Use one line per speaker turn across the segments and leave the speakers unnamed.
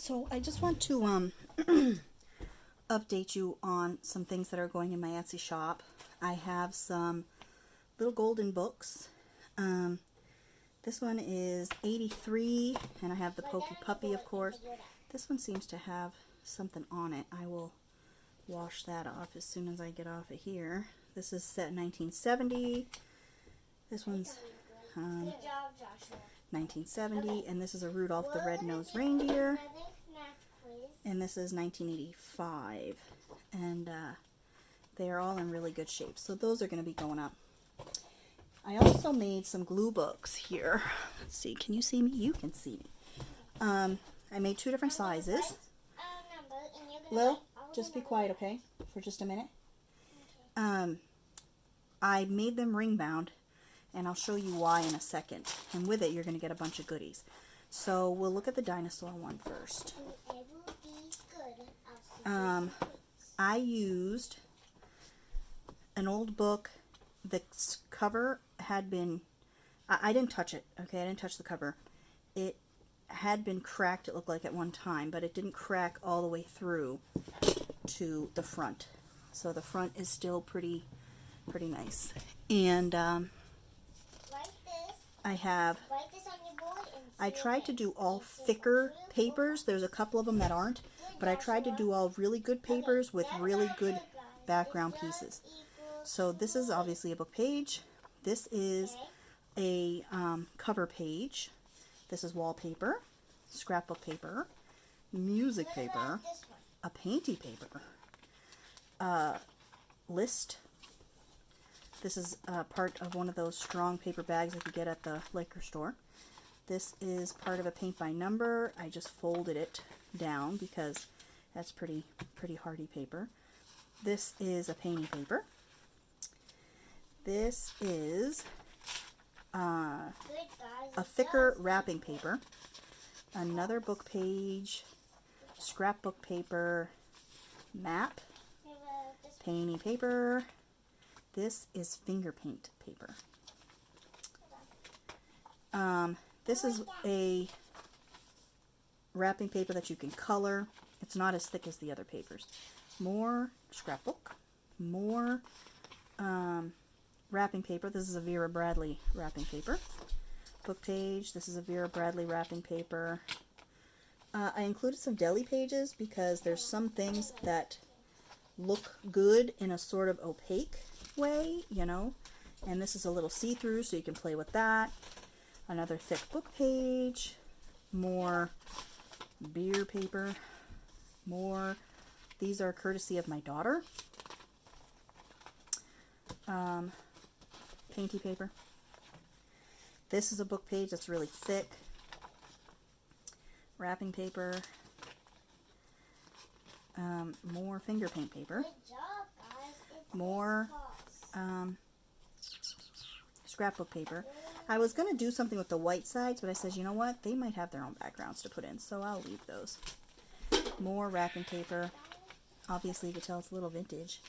So I just want to update you on some things that are going in my Etsy shop. I have some little golden books. This one is 83, and I have the Pokey Puppy, of course. This one seems to have something on it. I will wash that off as soon as I get off of here. This is set in 1970. This one's 1970, and this is a Rudolph the Red-Nosed Reindeer. And this is 1985. And they are all in really good shape. So those are going to be going up. I also made some glue books here. Let's see, can you see me? You can see me. I made two different sizes. Lil, just be quiet, okay? For just a minute. I made them ring bound, and I'll show you why in a second. And with it, you're going to get a bunch of goodies. So we'll look at the dinosaur one first. I used an old book. The cover had been, I didn't touch it, okay? I didn't touch the cover. It had been cracked, it looked like, at one time, but it didn't crack all the way through to the front. So the front is still pretty nice. And I tried to do all thicker papers. There's a couple of them that aren't, but I tried to do all really good papers with really good background pieces. So this is obviously a book page. This is a cover page. This is wallpaper, scrapbook paper, music paper, a painty paper, list. This is part of one of those strong paper bags that you get at the liquor store. This is part of a paint by number. I just folded it down because that's pretty hardy paper. This is a painting paper. This is a thicker wrapping paper. Another book page, scrapbook paper, map, painting paper. This is finger paint paper. This is a wrapping paper that you can color. It's not as thick as the other papers. More scrapbook. More wrapping paper. This is a Vera Bradley wrapping paper. Book page. This is a Vera Bradley wrapping paper. I included some deli pages because there's some things that look good in a sort of opaque way, you know. And this is a little see-through, so you can play with that. Another thick book page. More beer paper. More. These are courtesy of my daughter. Painty paper. This is a book page that's really thick. Wrapping paper. More finger paint paper.
Good job, guys.
More scrapbook paper. I was going to do something with the white sides, but I said, you know what? They might have their own backgrounds to put in, so I'll leave those. More wrapping paper. Obviously, you can tell it's a little vintage.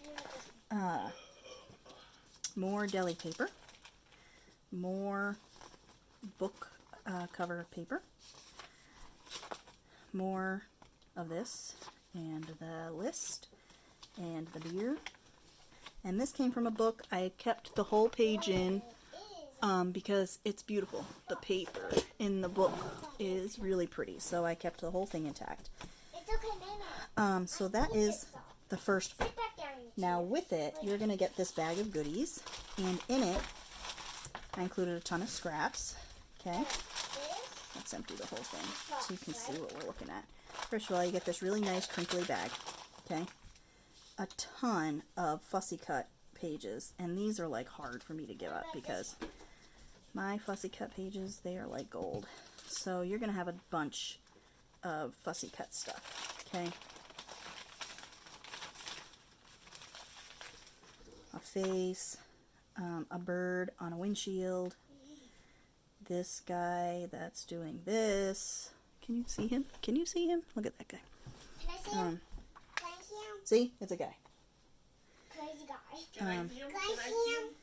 More deli paper. More book cover paper. More of this. And the list. And the beer. And this came from a book. I kept the whole page in because it's beautiful. The paper in the book is really pretty, so I kept the whole thing intact. So that is the first one. Now with it, you're going to get this bag of goodies, and in it, I included a ton of scraps. Okay, let's empty the whole thing so you can see what we're looking at. First of all, you get this really nice crinkly bag. Okay, a ton of fussy cut pages, and these are like hard for me to give up because my fussy cut pages, they are like gold. So you're going to have a bunch of fussy cut stuff. Okay. A face, a bird on a windshield, this guy that's doing this. Can you see him? Can you see him? Look at that guy.
Can I see him? Can I see him?
See? It's a guy.
Crazy guy.
Can I see him? Can I see him?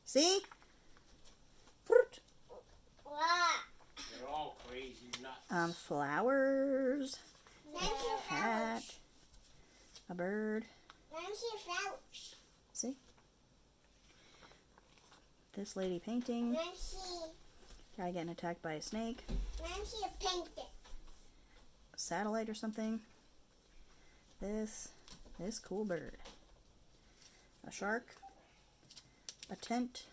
See? Fruit.
Wow.
They're all crazy nuts.
Flowers. cat, a bird. See? This lady painting. Guy getting attacked by a snake. A satellite or something. This cool bird. A shark. A tent.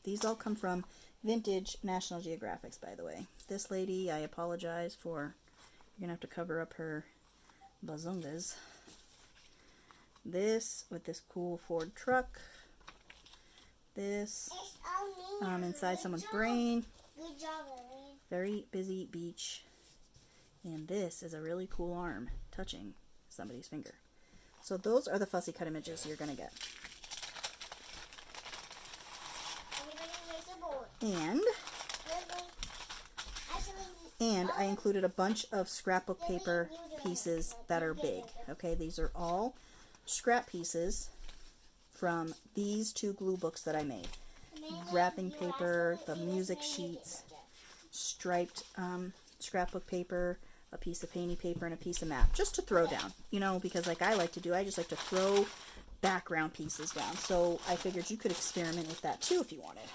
These all come from vintage National Geographics, by the way. This lady, I apologize for, you're gonna have to cover up her bazungas. This with this cool Ford truck. This inside someone's brain.
Good job, Lily.
Very busy beach. And this is a really cool arm touching somebody's finger. So those are the fussy cut images you're gonna get. And I included a bunch of scrapbook paper pieces that are big. Okay, these are all scrap pieces from these 2 glue books that I made. Wrapping paper, the music sheets, striped scrapbook paper, a piece of painting paper, and a piece of map, just to throw down, you know, because like I like to do, I just like to throw background pieces down. So I figured you could experiment with that too if you wanted.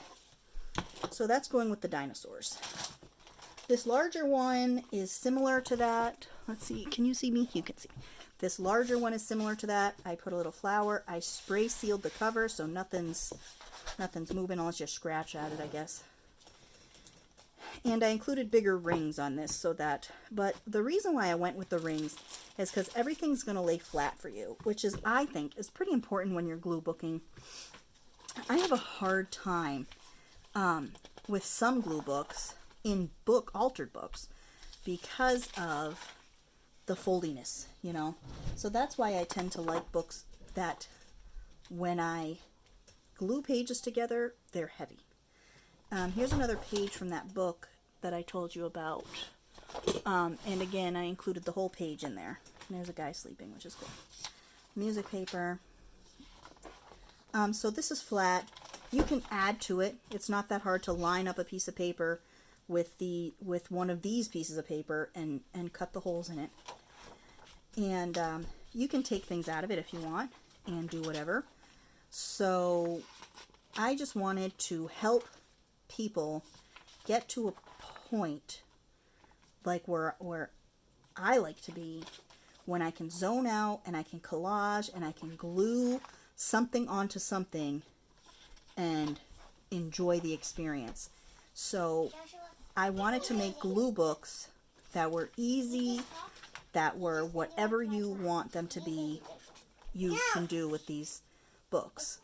So that's going with the dinosaurs. This larger one is similar to that. Let's see, can you see me? You can see. This larger one is similar to that. I put a little flower. I spray sealed the cover so nothing's moving unless you scratch at it, I guess. And I included bigger rings on this so that, but the reason why I went with the rings is because everything's going to lay flat for you, which is, I think, is pretty important when you're glue booking. I have a hard time with some glue books in altered books because of the foldiness, you know. So that's why I tend to like books that when I glue pages together, they're heavy. Here's another page from that book that I told you about. And again, I included the whole page in there. And there's a guy sleeping, which is cool. Music paper. So this is flat. You can add to it. It's not that hard to line up a piece of paper with one of these pieces of paper and cut the holes in it. And you can take things out of it if you want and do whatever. So I just wanted to help people get to a point like where I like to be, when I can zone out and I can collage and I can glue something onto something and enjoy the experience. So I wanted to make glue books that were easy, that were whatever you want them to be, you can do with these books.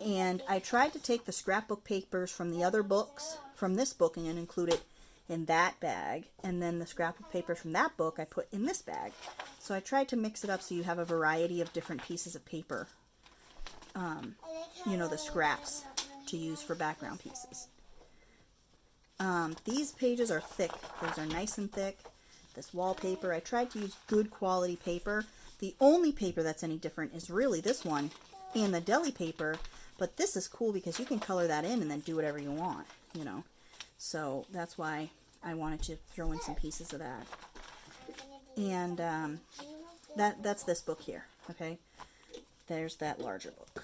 And I tried to take the scrapbook papers from the other books, from this book, and include it in that bag. And then the scrapbook papers from that book I put in this bag. So I tried to mix it up so you have a variety of different pieces of paper. You know, the scraps to use for background pieces. These pages are thick. Those are nice and thick. This wallpaper, I tried to use good quality paper. The only paper that's any different is really this one and the deli paper. But this is cool because you can color that in and then do whatever you want, you know. So that's why I wanted to throw in some pieces of that. And that's this book here, okay? There's that larger book.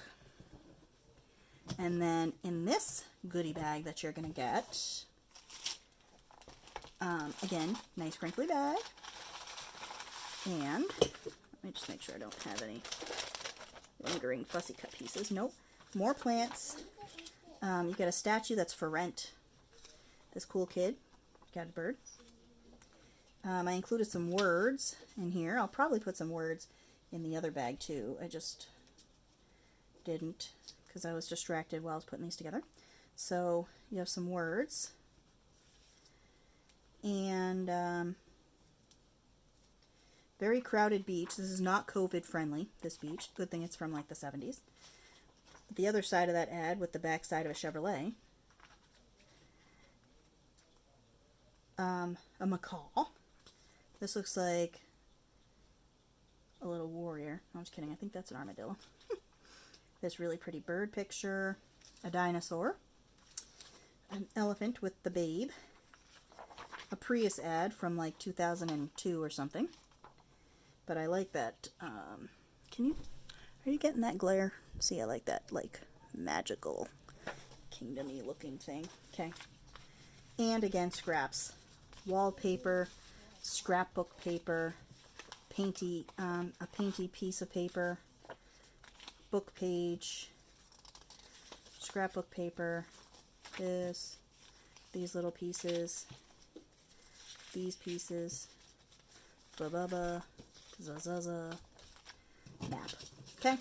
And then in this goodie bag that you're going to get, again, nice crinkly bag. And let me just make sure I don't have any lingering fussy cut pieces. Nope. More plants. You got a statue that's for rent. This cool kid. Got a bird. I included some words in here. I'll probably put some words in the other bag too. I just didn't because I was distracted while I was putting these together. So you have some words. And very crowded beach. This is not COVID friendly, this beach. Good thing it's from like the 70s. The other side of that ad with the back side of a Chevrolet. A macaw. This looks like a little warrior. I'm just kidding. I think that's an armadillo. This really pretty bird picture. A dinosaur. An elephant with the babe. a Prius ad from like 2002 or something. But I like that. Are you getting that glare? See, I like that, like, magical, kingdom-y looking thing. Okay. And again, scraps. Wallpaper, scrapbook paper, a painty piece of paper, book page, scrapbook paper, these little pieces, these pieces, ba-ba-ba, za-za-za, map. Okay,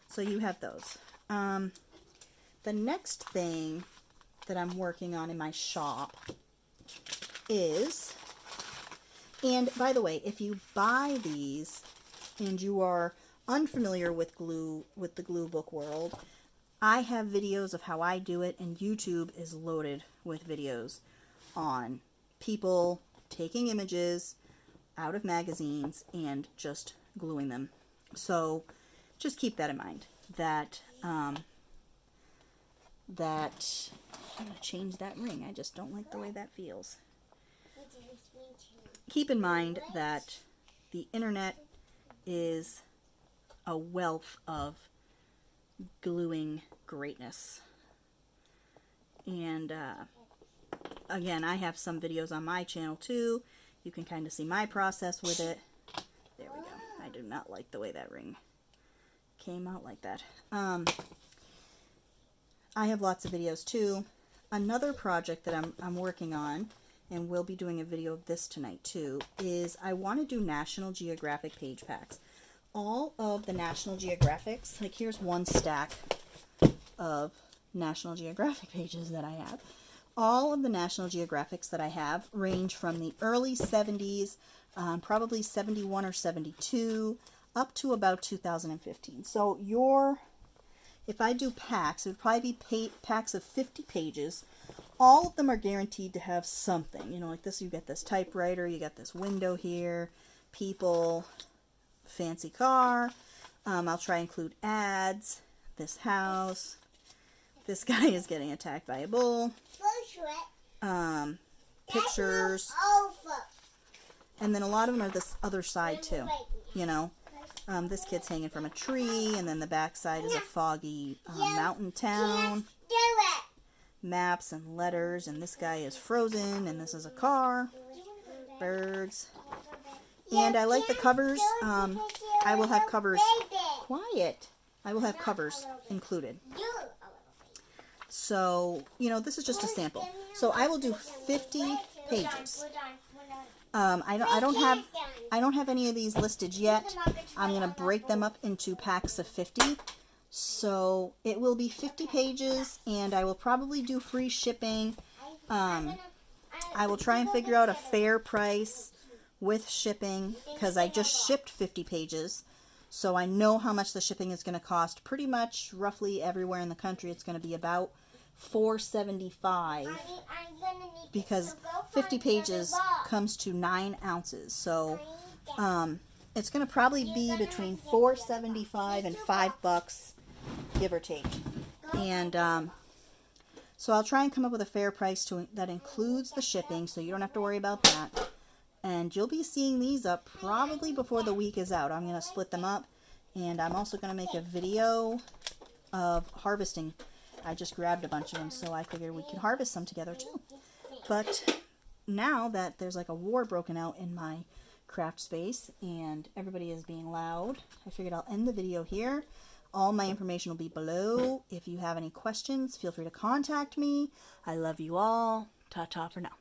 so you have those. The next thing that I'm working on in my shop is, and by the way, if you buy these and you are unfamiliar with the glue book world, I have videos of how I do it, and YouTube is loaded with videos on people taking images out of magazines and just gluing them. So just keep that in mind. I'm going to change that ring. I just don't like the way that feels. Keep in mind that the internet is a wealth of gluing greatness. And again, I have some videos on my channel too. You can kind of see my process with it. There we go. I do not like the way that ring came out like that. I have lots of videos too. Another project that I'm working on, and we'll be doing a video of this tonight too, is I want to do National Geographic page packs. All of the National Geographics, like here's one stack of National Geographic pages that I have. All of the National Geographics that I have range from the early 70s, probably 71 or 72, up to about 2015. So if I do packs, it would probably be packs of 50 pages. All of them are guaranteed to have something. You know, like this, you get this typewriter, you got this window here, people, fancy car. I'll try and include ads, this house. This guy is getting attacked by a bull. Pictures. And then a lot of them are this other side too. You know, this kid's hanging from a tree, and then the back side is a foggy mountain town. Maps and letters, and this guy is frozen, and this is a car. Birds. And I like the covers. I will have covers. Quiet. I will have covers included. So, you know, this is just a sample. So I will do 50 pages. I don't have any of these listed yet. I'm going to break them up into packs of 50. So it will be 50 pages, and I will probably do free shipping. I will try and figure out a fair price with shipping, because I just shipped 50 pages. So I know how much the shipping is going to cost. Pretty much, roughly everywhere in the country, it's going to be about $4.75, because 50 pages comes to 9 ounces. So it's going to probably be between $4.75 and $5, give or take. And so I'll try and come up with a fair price that includes the shipping, so you don't have to worry about that. And you'll be seeing these up probably before the week is out. I'm going to split them up, and I'm also going to make a video of harvesting. I just grabbed a bunch of them, so I figured we could harvest some together too. But now that there's like a war broken out in my craft space and everybody is being loud, I figured I'll end the video here. All my information will be below. If you have any questions, feel free to contact me. I love you all. Ta-ta for now.